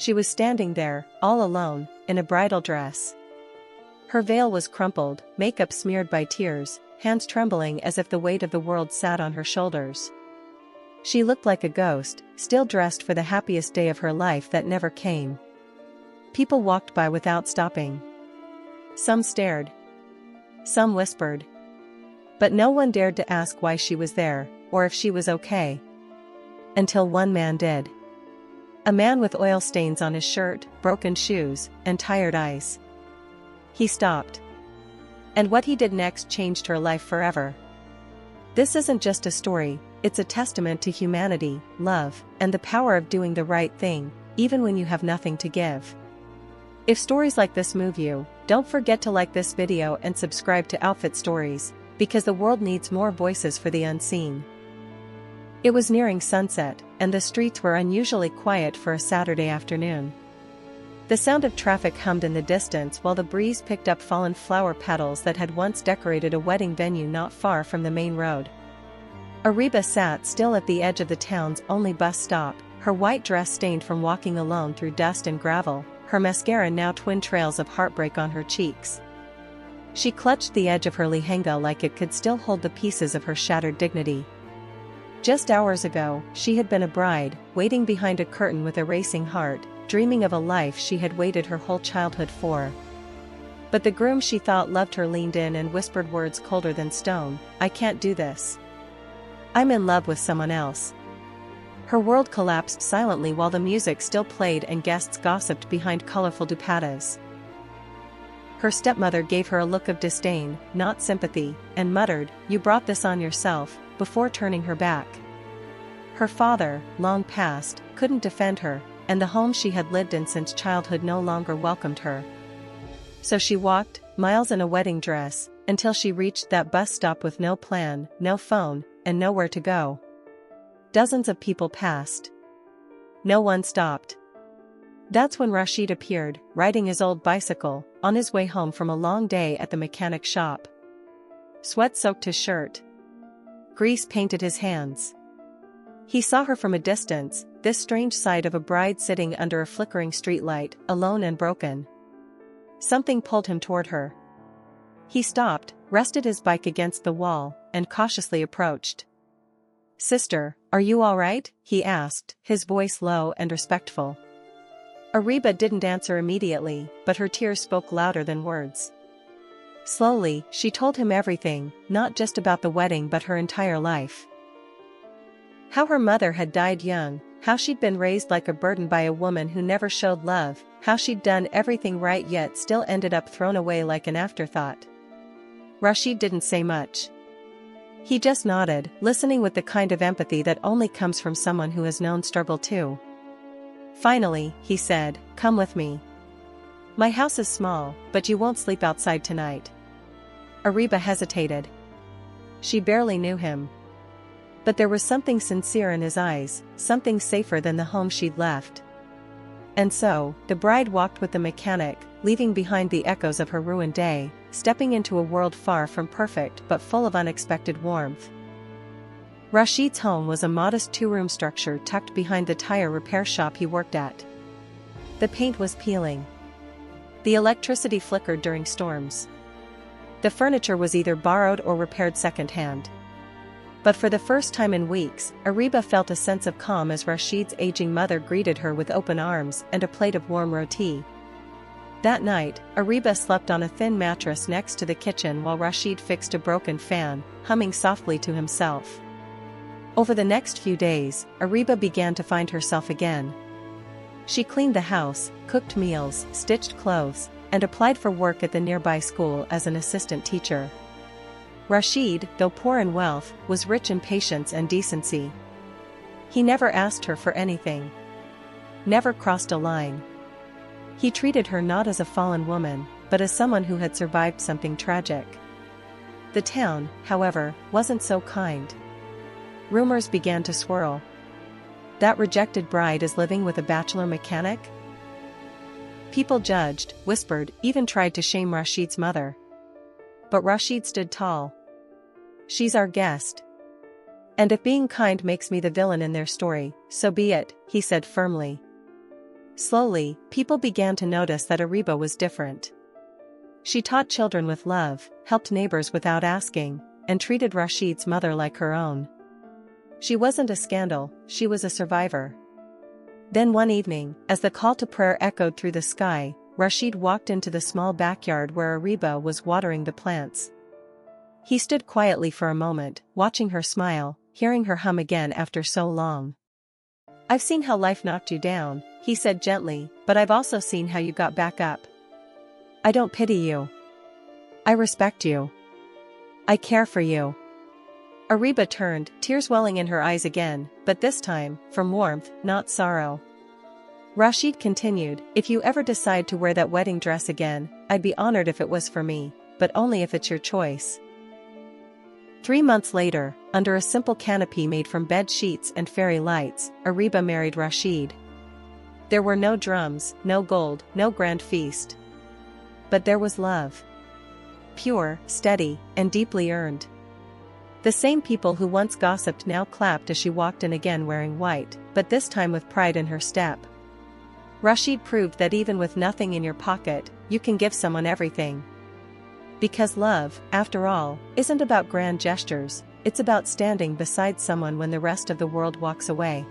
She was standing there, all alone, in a bridal dress. Her veil was crumpled, makeup smeared by tears, hands trembling as if the weight of the world sat on her shoulders. She looked like a ghost, still dressed for the happiest day of her life that never came. People walked by without stopping. Some stared. Some whispered. But no one dared to ask why she was there, or if she was okay. Until one man did. A man with oil stains on his shirt, broken shoes, and tired eyes. He stopped. And what he did next changed her life forever. This isn't just a story, it's a testament to humanity, love, and the power of doing the right thing, even when you have nothing to give. If stories like this move you, don't forget to like this video and subscribe to Outfit Stories, because the world needs more voices for the unseen. It was nearing sunset, and the streets were unusually quiet for a Saturday afternoon. The sound of traffic hummed in the distance while the breeze picked up fallen flower petals that had once decorated a wedding venue not far from the main road. Ariba sat still at the edge of the town's only bus stop, her white dress stained from walking alone through dust and gravel, her mascara now twin trails of heartbreak on her cheeks. She clutched the edge of her lehenga like it could still hold the pieces of her shattered dignity. Just hours ago, she had been a bride, waiting behind a curtain with a racing heart, dreaming of a life she had waited her whole childhood for. But the groom she thought loved her leaned in and whispered words colder than stone, "I can't do this. I'm in love with someone else." Her world collapsed silently while the music still played and guests gossiped behind colorful dupattas. Her stepmother gave her a look of disdain, not sympathy, and muttered, "You brought this on yourself," before turning her back. Her father, long past, couldn't defend her, and the home she had lived in since childhood no longer welcomed her. So she walked, miles in a wedding dress, until she reached that bus stop with no plan, no phone, and nowhere to go. Dozens of people passed. No one stopped. That's when Rashid appeared, riding his old bicycle, on his way home from a long day at the mechanic shop. Sweat soaked his shirt. Grease painted his hands. He saw her from a distance, this strange sight of a bride sitting under a flickering streetlight, alone and broken. Something pulled him toward her. He stopped, rested his bike against the wall, and cautiously approached. "Sister, are you all right?" he asked, his voice low and respectful. Ariba didn't answer immediately, but her tears spoke louder than words. Slowly, she told him everything, not just about the wedding but her entire life. How her mother had died young, how she'd been raised like a burden by a woman who never showed love, how she'd done everything right yet still ended up thrown away like an afterthought. Rashid didn't say much. He just nodded, listening with the kind of empathy that only comes from someone who has known struggle too. Finally, he said, "Come with me. My house is small, but you won't sleep outside tonight." Ariba hesitated. She barely knew him. But there was something sincere in his eyes, something safer than the home she'd left. And so, the bride walked with the mechanic, leaving behind the echoes of her ruined day, stepping into a world far from perfect but full of unexpected warmth. Rashid's home was a modest two-room structure tucked behind the tire repair shop he worked at. The paint was peeling. The electricity flickered during storms. The furniture was either borrowed or repaired secondhand. But for the first time in weeks, Ariba felt a sense of calm as Rashid's aging mother greeted her with open arms and a plate of warm roti. That night, Ariba slept on a thin mattress next to the kitchen while Rashid fixed a broken fan, humming softly to himself. Over the next few days, Ariba began to find herself again. She cleaned the house, cooked meals, stitched clothes, and applied for work at the nearby school as an assistant teacher. Rashid, though poor in wealth, was rich in patience and decency. He never asked her for anything. Never crossed a line. He treated her not as a fallen woman, but as someone who had survived something tragic. The town, however, wasn't so kind. Rumors began to swirl. That rejected bride is living with a bachelor mechanic? People judged, whispered, even tried to shame Rashid's mother. But Rashid stood tall. "She's our guest. And if being kind makes me the villain in their story, so be it," he said firmly. Slowly, people began to notice that Ariba was different. She taught children with love, helped neighbors without asking, and treated Rashid's mother like her own. She wasn't a scandal, she was a survivor. Then one evening, as the call to prayer echoed through the sky, Rashid walked into the small backyard where Ariba was watering the plants. He stood quietly for a moment, watching her smile, hearing her hum again after so long. "I've seen how life knocked you down," he said gently, "but I've also seen how you got back up. I don't pity you. I respect you. I care for you." Ariba turned, tears welling in her eyes again, but this time, from warmth, not sorrow. Rashid continued, "If you ever decide to wear that wedding dress again, I'd be honored if it was for me, but only if it's your choice." 3 months later, under a simple canopy made from bed sheets and fairy lights, Ariba married Rashid. There were no drums, no gold, no grand feast. But there was love. Pure, steady, and deeply earned. The same people who once gossiped now clapped as she walked in again wearing white, but this time with pride in her step. Rashid proved that even with nothing in your pocket, you can give someone everything. Because love, after all, isn't about grand gestures, it's about standing beside someone when the rest of the world walks away.